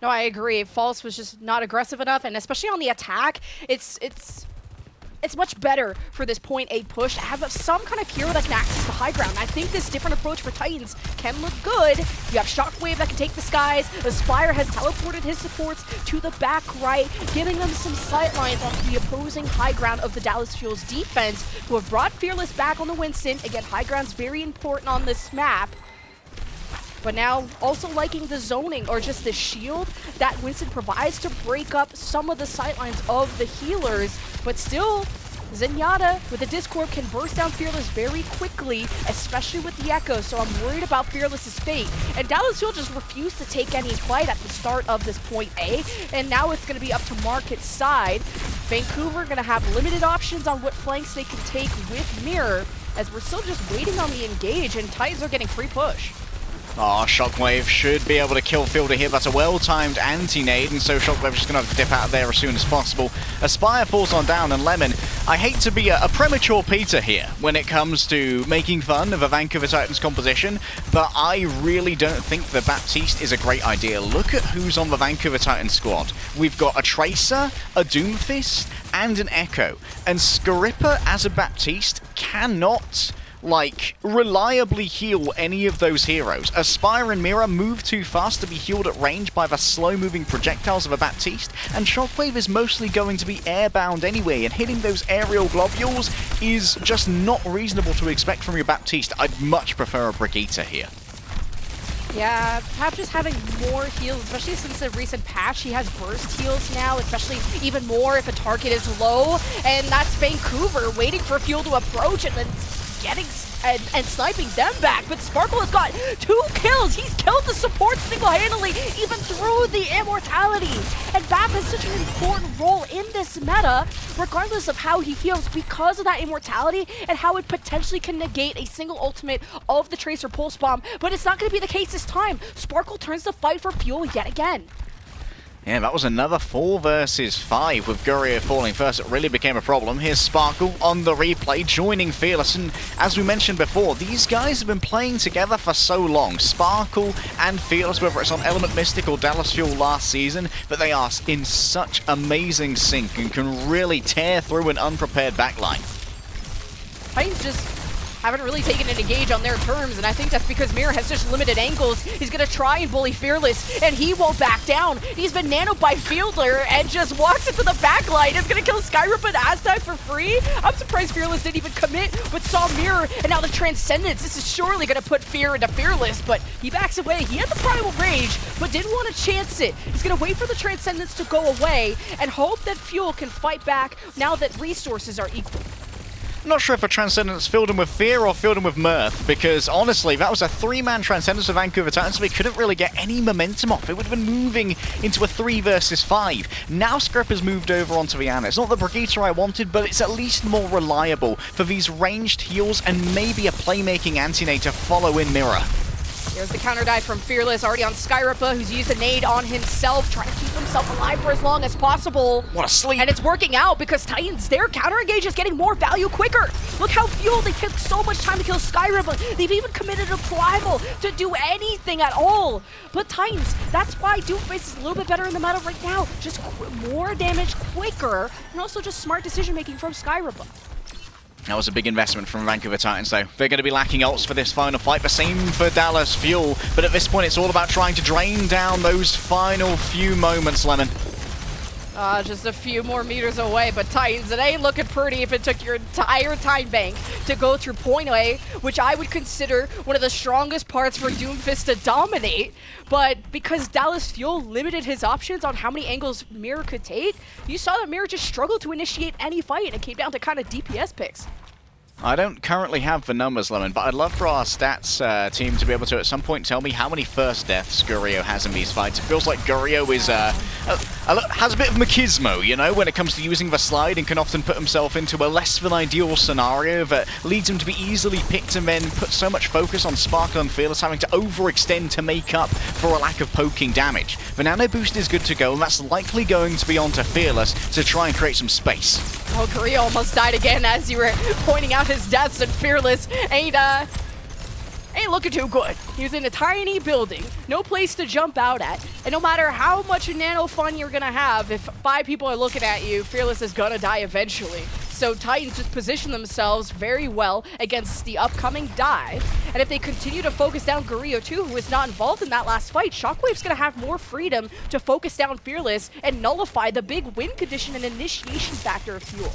No, I agree. False was just not aggressive enough, and especially on the attack, it's much better for this point A push to have some kind of hero that can access the high ground. And I think this different approach for Titans can look good. You have Shockwave that can take the skies. Aspire has teleported his supports to the back right, giving them some sight lines off the opposing high ground of the Dallas Fuel's defense, who have brought Fearless back on the Winston. Again, high ground's very important on this map. But now also liking the zoning or just the shield that Winston provides to break up some of the sightlines of the healers. But still, Zenyatta with the Discord can burst down Fearless very quickly, especially with the Echo, so I'm worried about Fearless's fate. And Dallas Fuel just refused to take any fight at the start of this point A, and now it's going to be up to Market's side. Vancouver going to have limited options on what flanks they can take with Mirror, as we're still just waiting on the engage, and Titans are getting free push. Oh, Shockwave should be able to kill Fielder here. That's a well-timed anti-nade, and so Shockwave is just going to have to dip out of there as soon as possible. Aspire falls on down, and Lemon, I hate to be a premature Peter here when it comes to making fun of a Vancouver Titans composition, but I really don't think the Baptiste is a great idea. Look at who's on the Vancouver Titans squad. We've got a Tracer, a Doomfist, and an Echo. And Scarippa as a Baptiste cannot reliably heal any of those heroes. Aspire and Mira move too fast to be healed at range by the slow-moving projectiles of a Baptiste, and Shockwave is mostly going to be airbound anyway, and hitting those aerial globules is just not reasonable to expect from your Baptiste. I'd much prefer a Brigitte here. Yeah, perhaps just having more heals, especially since the recent patch, he has burst heals now, especially even more if a target is low, and that's Vancouver waiting for Fuel to approach and then getting and sniping them back. But Sparkle has got 2 kills. He's killed the support single-handedly, even through the immortality. And BAP has such an important role in this meta, regardless of how he feels, because of that immortality and how it potentially can negate a single ultimate of the Tracer Pulse Bomb. But it's not going to be the case this time. Sparkle turns the fight for Fuel yet again. Yeah, that was another 4 versus 5 with Gurio falling first. It really became a problem. Here's Sparkle on the replay, joining Fearless. And as we mentioned before, these guys have been playing together for so long. Sparkle and Fearless, whether it's on Element Mystic or Dallas Fuel last season, but they are in such amazing sync and can really tear through an unprepared backline. Titans just haven't really taken an engage on their terms, and I think that's because Mirror has such limited angles. He's going to try and bully Fearless, and he won't back down. He's been nanoed by Fielder and just walks into the backline. He's going to kill Skyrim and Aztec for free. I'm surprised Fearless didn't even commit, but saw Mirror, and now the Transcendence. This is surely going to put fear into Fearless, but he backs away. He had the Primal Rage, but didn't want to chance it. He's going to wait for the Transcendence to go away and hope that Fuel can fight back now that resources are equal. I'm not sure if a Transcendence filled him with fear or filled him with mirth, because honestly, that was a 3-man Transcendence for Vancouver Titans, so they couldn't really get any momentum off. It would have been moving into a 3 versus 5. Now Scrip has moved over onto Viana. It's not the Brigitte I wanted, but it's at least more reliable for these ranged heals and maybe a playmaking anti-nade to follow in Mirror. Here's the counter dive from Fearless, already on Skyripa, who's used a nade on himself, trying to keep himself alive for as long as possible. What a sleep! And it's working out because Titans, their counter engage is getting more value quicker. Look how Fuel, they took so much time to kill Skyripa. They've even committed a Primal to do anything at all. But Titans, that's why Doomface is a little bit better in the meta right now. Just more damage quicker, and also just smart decision making from Skyripa. That was a big investment from Vancouver Titans, though. They're going to be lacking ults for this final fight. The same for Dallas Fuel. But at this point, it's all about trying to drain down those final few moments, Lemon. Just a few more meters away, but Titans, it ain't looking pretty if it took your entire time bank to go through point A, which I would consider one of the strongest parts for Doomfist to dominate. But because Dallas Fuel limited his options on how many angles Mirror could take, you saw that Mirror just struggled to initiate any fight, and it came down to kind of DPS picks. I don't currently have the numbers, Lemon, but I'd love for our stats team to be able to at some point tell me how many first deaths Gurio has in these fights. It feels like Gurio is has a bit of machismo, you know, when it comes to using the slide, and can often put himself into a less than ideal scenario that leads him to be easily picked and then put so much focus on Sparkle and Fearless having to overextend to make up for a lack of poking damage. The Nano Boost is good to go, and that's likely going to be onto Fearless to try and create some space. Oh, Gurio almost died again as you were pointing out his deaths, and Fearless ain't ain't looking too good. He's in a tiny building, no place to jump out at, and no matter how much nano fun you're gonna have, if 5 people are looking at you, Fearless is gonna die eventually. So Titans just position themselves very well against the upcoming dive. And if they continue to focus down Gurio too, who is not involved in that last fight, Shockwave's gonna have more freedom to focus down Fearless and nullify the big win condition and initiation factor of Fuel.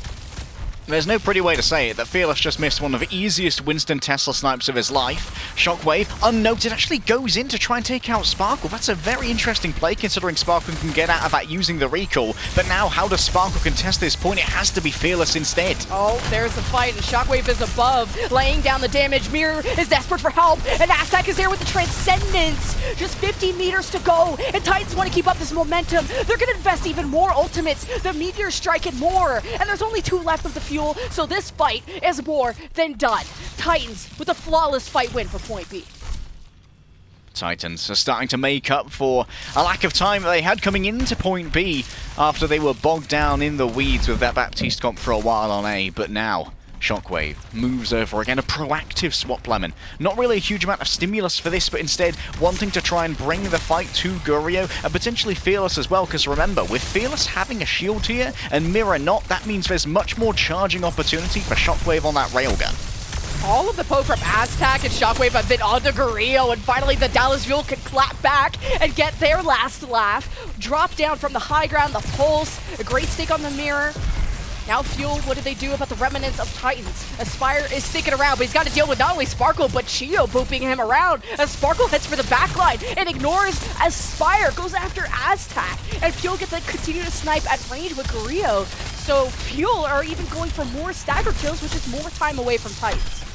There's no pretty way to say it that Fearless just missed one of the easiest Winston Tesla snipes of his life. Shockwave, unnoted, actually goes in to try and take out Sparkle. That's a very interesting play considering Sparkle can get out of that using the recall. But now, how does Sparkle contest this point? It has to be Fearless instead. Oh, there's the fight, and Shockwave is above, laying down the damage. Mirror is desperate for help, and Aztec is there with the Transcendence. Just 50 meters to go, and Titans want to keep up this momentum. They're going to invest even more ultimates. The Meteor's striking more, and there's only 2 left of the Fuel. So this fight is more than done. Titans with a flawless fight win for Point B. Titans are starting to make up for a lack of time that they had coming into Point B after they were bogged down in the weeds with that Baptiste comp for a while on A, but now Shockwave moves over again, a proactive swap Lemon. Not really a huge amount of stimulus for this, but instead wanting to try and bring the fight to Gurio and potentially Fearless as well, because remember, with Fearless having a shield here and Mirror not, that means there's much more charging opportunity for Shockwave on that railgun. All of the poke from Aztec and Shockwave have been onto Gurio, and finally the Dallas Fuel can clap back and get their last laugh. Drop down from the high ground, the Pulse, a great stick on the Mirror. Now Fuel, what do they do about the remnants of Titans? Aspire is sticking around, but he's got to deal with not only Sparkle, but Chio booping him around as Sparkle heads for the backline and ignores Aspire, goes after Aztec, and Fuel gets to continue to snipe at range with Gurio. So Fuel are even going for more stagger kills, which is more time away from Titans.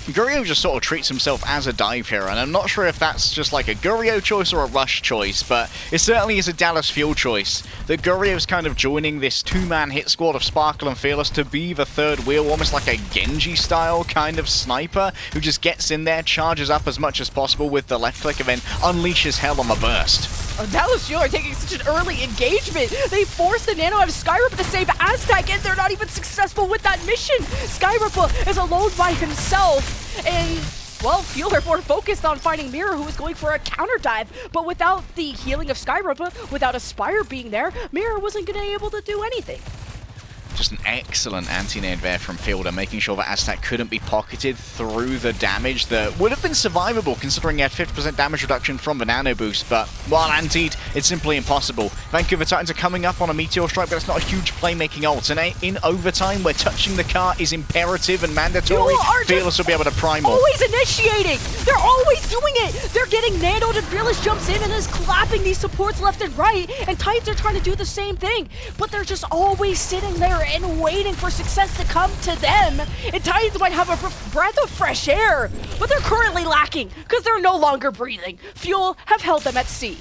Gurio just sort of treats himself as a dive hero, and I'm not sure if that's just like a Gurio choice or a Rush choice, but it certainly is a Dallas Fuel choice. That Gurio's kind of joining this 2-man hit squad of Sparkle and Fearless to be the third wheel, almost like a Genji-style kind of sniper who just gets in there, charges up as much as possible with the left click, and then unleashes hell on the burst. Dallas Fuel are taking such an early engagement. They force the Nano out of Skyripper to save Aztec, and they're not even successful with that mission. Skyripper is alone by himself, and, well, Fuel are more focused on finding Mirror, who is going for a counter dive. But without the healing of Skyripper, without Aspire being there, Mirror wasn't going to be able to do anything. Just an excellent anti-nade there from Fielder, making sure that Aztec couldn't be pocketed through the damage that would have been survivable considering he had 50% damage reduction from the nano boost, but while antied, it's simply impossible. Vancouver Titans are coming up on a Meteor Strike, but it's not a huge playmaking ult, and in overtime where touching the car is imperative and mandatory, Fearless will be able to primal. Always initiating! They're always doing it! They're getting nanoed and Fearless jumps in and is clapping these supports left and right, and Titans are trying to do the same thing, but they're just always sitting there and waiting for success to come to them. And Titans might have a breath of fresh air, but they're currently lacking because they're no longer breathing. Fuel have held them at sea.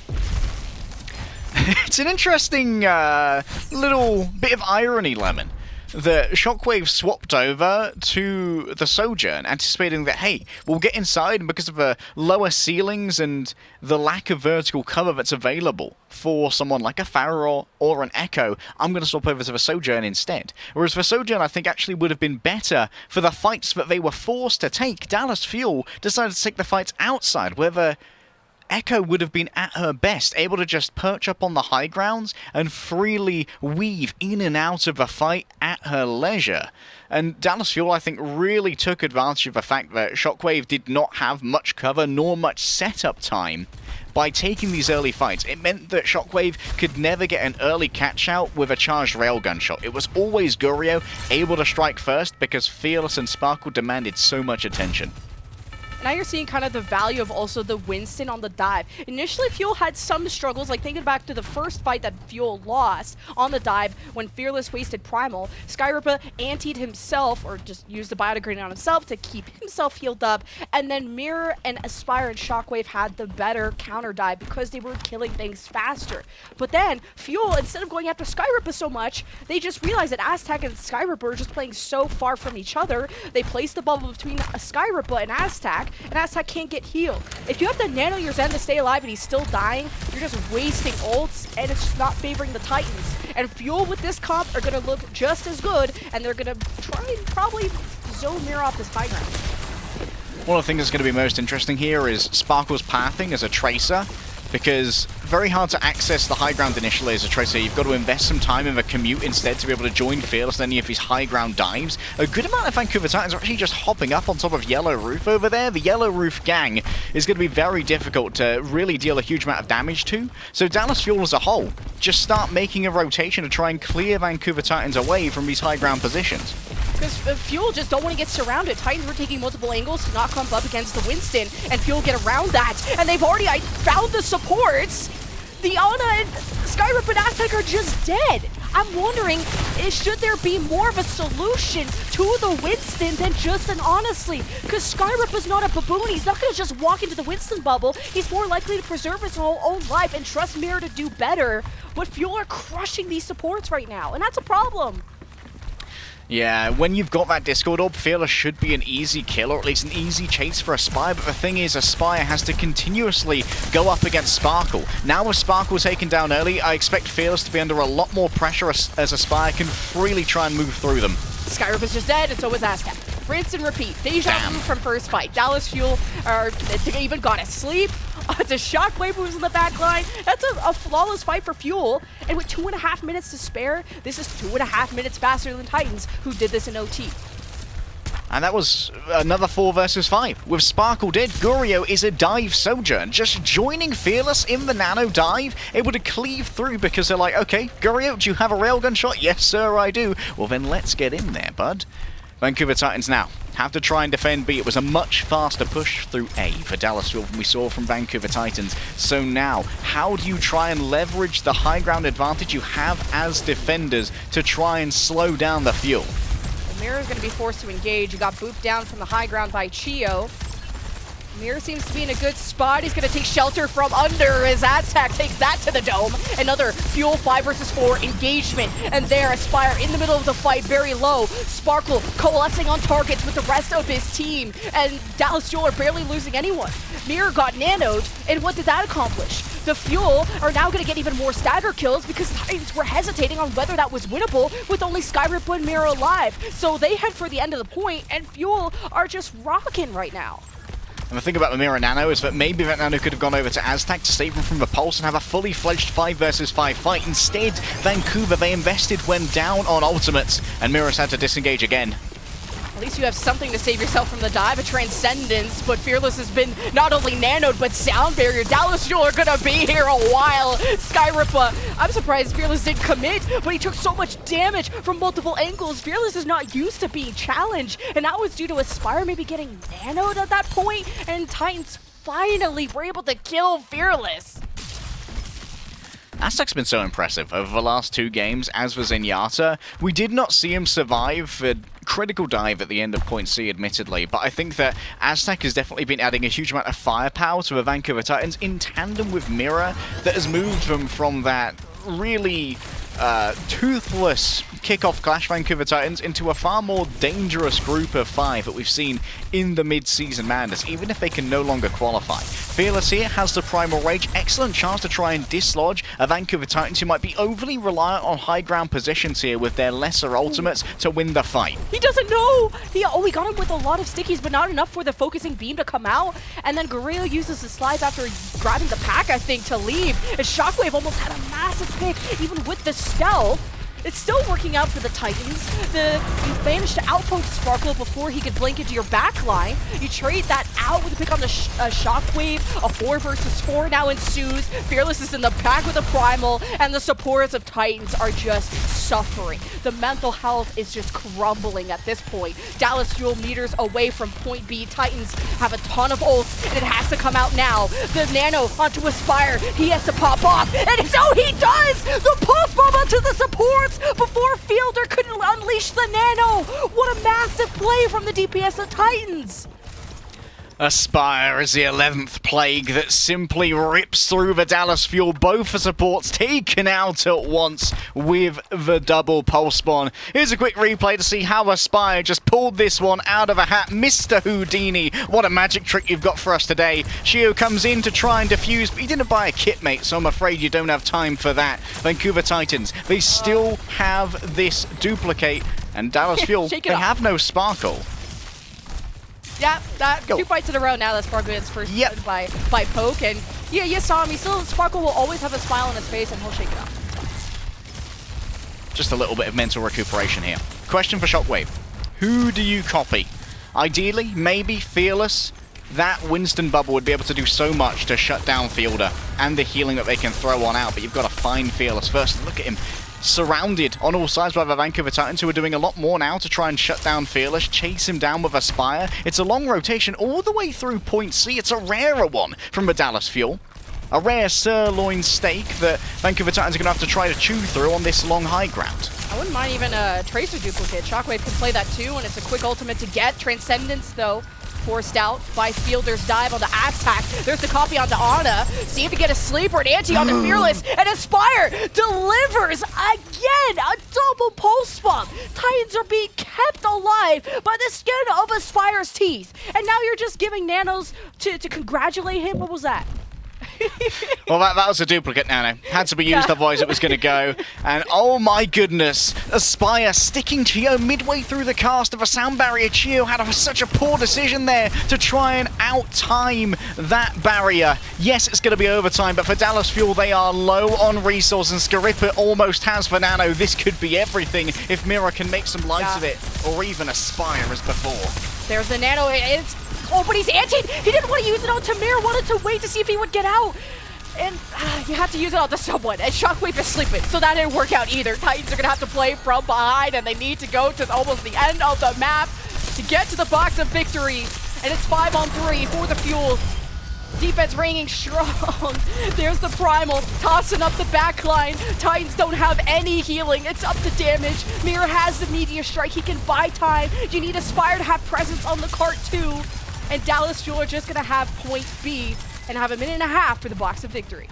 It's an interesting little bit of irony, Lemon. The Shockwave swapped over to the Sojourn, anticipating that, hey, we'll get inside, and because of the lower ceilings and the lack of vertical cover that's available for someone like a Pharah or an Echo, I'm going to swap over to the Sojourn instead. Whereas the Sojourn, I think, actually would have been better for the fights that they were forced to take. Dallas Fuel decided to take the fights outside, where the Echo would have been at her best, able to just perch up on the high grounds and freely weave in and out of a fight at her leisure. And Dallas Fuel, I think, really took advantage of the fact that Shockwave did not have much cover nor much setup time. By taking these early fights, it meant that Shockwave could never get an early catch-out with a charged railgun shot. It was always Gurio able to strike first because Fearless and Sparkle demanded so much attention. Now you're seeing kind of the value of also the Winston on the dive. Initially, Fuel had some struggles, like thinking back to the first fight that Fuel lost on the dive when Fearless wasted Primal. Skyripper antied himself, or just used the biodegrade on himself to keep himself healed up, and then Mirror and Aspire and Shockwave had the better counter dive because they were killing things faster. But then, Fuel, instead of going after Skyripper so much, they just realized that Aztec and Skyripper are just playing so far from each other. They placed the bubble between Skyripper and Aztec, and Aztec can't get healed. If you have to nano your Zen to stay alive and he's still dying, you're just wasting ults, and it's just not favoring the Titans. And Fuel with this comp are going to look just as good, and they're going to try and probably zone Mirror off this high ground. One of the things that's going to be most interesting here is Sparkle's pathing as a tracer, because very hard to access the high ground initially as a tracer. You've got to invest some time in the commute instead to be able to join Fearless in any of his high ground dives. A good amount of Vancouver Titans are actually just hopping up on top of Yellow Roof over there. The Yellow Roof gang is going to be very difficult to really deal a huge amount of damage to. So Dallas Fuel as a whole, just start making a rotation to try and clear Vancouver Titans away from these high ground positions. Because Fuel just don't want to get surrounded. Titans were taking multiple angles to not come up against the Winston, and Fuel get around that. And they've already found the supports. The Ana and Skyrip and Aztec are just dead. I'm wondering, should there be more of a solution to the Winston than just an honestly? Because Skyrip is not a baboon. He's not going to just walk into the Winston bubble. He's more likely to preserve his own life and trust Mirror to do better. But Fuel are crushing these supports right now, and that's a problem. Yeah, when you've got that Discord Orb, Fearless should be an easy kill, or at least an easy chase for Aspire, but the thing is, Aspire has to continuously go up against Sparkle. Now with Sparkle taken down early, I expect Fearless to be under a lot more pressure as Aspire can freely try and move through them. Skyrip is just dead, and so is Aztec. Rinse and repeat. Deja vu from first fight. Dallas Fuel even got asleep. The Shockwave moves in the back line. That's a flawless fight for Fuel. And with 2.5 minutes to spare, this is 2.5 minutes faster than Titans, who did this in OT. And that was another 4 versus 5. With Sparkle dead, Gurio is a dive sojourn, just joining Fearless in the nano dive, able to cleave through because they're like, okay, Gurio, do you have a railgun shot? Yes, sir, I do. Well, then let's get in there, bud. Vancouver Titans now have to try and defend B. It was a much faster push through A for Dallas Fuel than we saw from Vancouver Titans. So now, how do you try and leverage the high ground advantage you have as defenders to try and slow down the Fuel? Mirror's going to be forced to engage. He got booped down from the high ground by Chio. Mirror seems to be in a good spot. He's going to take shelter from under as Aztec takes that to the dome. Another Fuel 5 versus 4 engagement. And there, Aspire in the middle of the fight, very low. Sparkle coalescing on targets with the rest of his team. And Dallas Fuel are barely losing anyone. Mirror got nanoed, and what did that accomplish? The Fuel are now going to get even more stagger kills because Titans were hesitating on whether that was winnable with only Skyrip and Mirror alive. So they head for the end of the point, and Fuel are just rocking right now. And the thing about the Mirror Nano is that maybe that Nano could have gone over to Aztec to save him from the Pulse and have a fully fledged 5 versus 5 fight. Instead, Vancouver, they invested when down on ultimates, and Mirror's had to disengage again. At least you have something to save yourself from the dive of Transcendence, but Fearless has been not only nanoed, but sound barrier. Dallas Fuel are gonna be here a while. Skyrip, I'm surprised Fearless didn't commit, but he took so much damage from multiple angles. Fearless is not used to being challenged, and that was due to Aspire maybe getting nanoed at that point, and Titans finally were able to kill Fearless. Aztec's been so impressive over the last 2 games, as was Zenyatta. We did not see him survive the critical dive at the end of Point C, admittedly, but I think that Aztec has definitely been adding a huge amount of firepower to the Vancouver Titans in tandem with Mirror that has moved them from that really toothless kickoff Clash Vancouver Titans into a far more dangerous group of 5 that we've seen in the mid-season madness, even if they can no longer qualify. Fearless here has the Primal Rage, excellent chance to try and dislodge a Vancouver Titans who might be overly reliant on high ground positions here with their lesser ultimates to win the fight. He doesn't know! He got him with a lot of stickies, but not enough for the focusing beam to come out, and then Guerrero uses the slides after grabbing the pack, I think, to leave, and Shockwave almost had a massive pick, even with the stealth. It's still working out for the Titans. You managed to outpoke Sparkle before he could blink into your backline. You trade that out with a pick on the Shockwave. A 4 versus 4 now ensues. Fearless is in the back with a Primal, and the supports of Titans are just suffering. The mental health is just crumbling at this point. Dallas Fuel meters away from point B. Titans have a ton of ults, and it has to come out now. The Nano onto Aspire. He has to pop off, and so he does! The pulse bomb onto the supports before Fielder could unleash the Nano. What a massive play from the DPS of Titans. Aspire is the 11th plague that simply rips through the Dallas Fuel. Both the supports taken out at once with the double pulse spawn. Here's a quick replay to see how Aspire just pulled this one out of a hat. Mr. Houdini, what a magic trick you've got for us today. Shio comes in to try and defuse, but he didn't buy a kit, mate, so I'm afraid you don't have time for that. Vancouver Titans, they still have this duplicate, and Dallas Fuel, they have no Sparkle. Yeah, that 2 fights in a row now that Sparkle gets first by Poke. And yeah, you saw him. Sparkle will always have a smile on his face and he'll shake it off. Just a little bit of mental recuperation here. Question for Shockwave. Who do you copy? Ideally, maybe Fearless. That Winston bubble would be able to do so much to shut down Fielder and the healing that they can throw on out, but you've got to find Fearless first. Look at him, surrounded on all sides by the Vancouver Titans, who are doing a lot more now to try and shut down Fearless, chase him down with Aspire. It's a long rotation all the way through point C. It's a rarer one from the Dallas Fuel. A rare sirloin steak that Vancouver Titans are going to have to try to chew through on this long high ground. I wouldn't mind even a Tracer duplicate. Shockwave can play that too, and it's a quick ultimate to get. Transcendence, though, forced out by Fielder's dive on the Aztec. There's the copy onto Ana. See if he get a sleeper, an anti on the Fearless, and Aspire delivers again a double pulse bump. Titans are being kept alive by the skin of Aspire's teeth. And now you're just giving nanos to congratulate him? What was that? Well, that was a duplicate nano. Had to be used, otherwise it was going to go. And oh my goodness, Aspire sticking Chio midway through the cast of a sound barrier. Chio had such a poor decision there to try and out-time that barrier. Yes, it's going to be overtime, but for Dallas Fuel, they are low on resource, and Scarippa almost has for nano. This could be everything if Mira can make some light of it, or even Aspire as before. There's the nano. Oh, but he's anti. He didn't want to use it on Tamir. Wanted to wait to see if he would get out. And you have to use it on someone. And Shockwave is sleeping, so that didn't work out either. Titans are going to have to play from behind, and they need to go to almost the end of the map to get to the box of victory. And it's 5-on-3 for the Fuel. Defense ringing strong. There's the Primal, tossing up the backline. Titans don't have any healing. It's up to damage. Mira has the Meteor Strike. He can buy time. You need Aspire to have presence on the cart too. And Dallas Fuel are just going to have point B and have a minute and a half for the box of victory.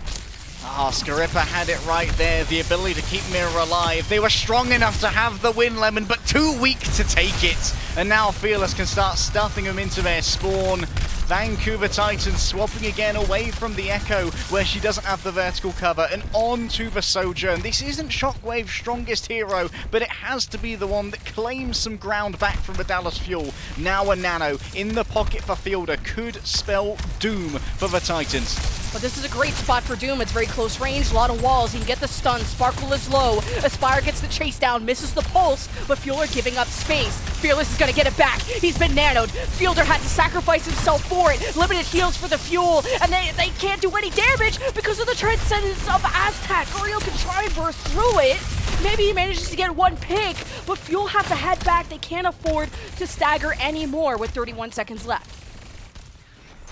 Oh, Scarippa had it right there, the ability to keep Mira alive. They were strong enough to have the win, Lemon, but too weak to take it. And now Fearless can start stuffing them into their spawn. Vancouver Titans swapping again away from the Echo, where she doesn't have the vertical cover, and on to the Sojourn. This isn't Shockwave's strongest hero, but it has to be the one that claims some ground back from the Dallas Fuel. Now a nano in the pocket for Fielder could spell doom for the Titans. But this is a great spot for Doom. It's very close range, a lot of walls. He can get the stun. Sparkle is low. Aspire gets the chase down, misses the pulse, but Fuel are giving up space. Fearless is going to get it back. He's been nanoed. Fielder had to sacrifice himself for it. Limited heals for the Fuel, and they can't do any damage because of the Transcendence of Aztec. Oreo can try and burst through it. Maybe he manages to get one pick, but Fuel have to head back. They can't afford to stagger anymore with 31 seconds left.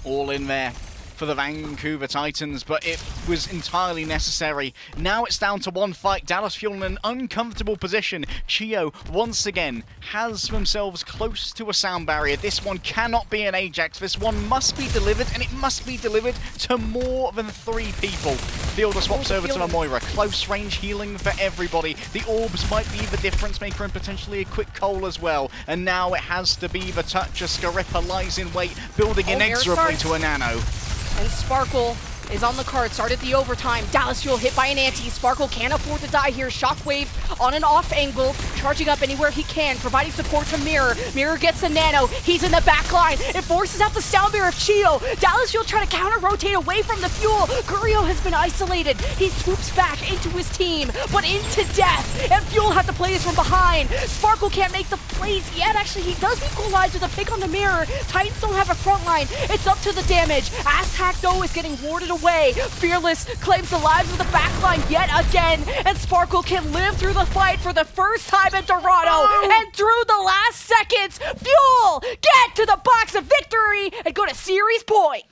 All in there for the Vancouver Titans, but it was entirely necessary. Now it's down to one fight. Dallas Fuel in an uncomfortable position. Chio, once again, has themselves close to a sound barrier. This one cannot be an Ajax. This one must be delivered, and it must be delivered to more than 3 people. Fielder swaps over to Moira. Close range healing for everybody. The orbs might be the difference maker and potentially a quick Cole as well. And now it has to be the touch as Scarippa lies in wait, building inexorably to a nano. And Sparkle is on the card, started the overtime. Dallas Fuel hit by an anti. Sparkle can't afford to die here. Shockwave on an off angle, charging up anywhere he can, providing support to Mirror. Mirror gets the nano. He's in the back line. It forces out the sound barrier of Chio. Dallas Fuel trying to counter-rotate away from the Fuel. Gurio has been isolated. He swoops back into his team, but into death. And Fuel have to play this from behind. Sparkle can't make the plays yet. Actually, he does equalize with a pick on the Mirror. Titans don't have a front line. It's up to the damage. Aztec, though, is getting warded away. Fearless claims the lives of the backline yet again, and Sparkle can live through the fight for the first time in Toronto. And through the last seconds, Fuel get to the box of victory and go to series point.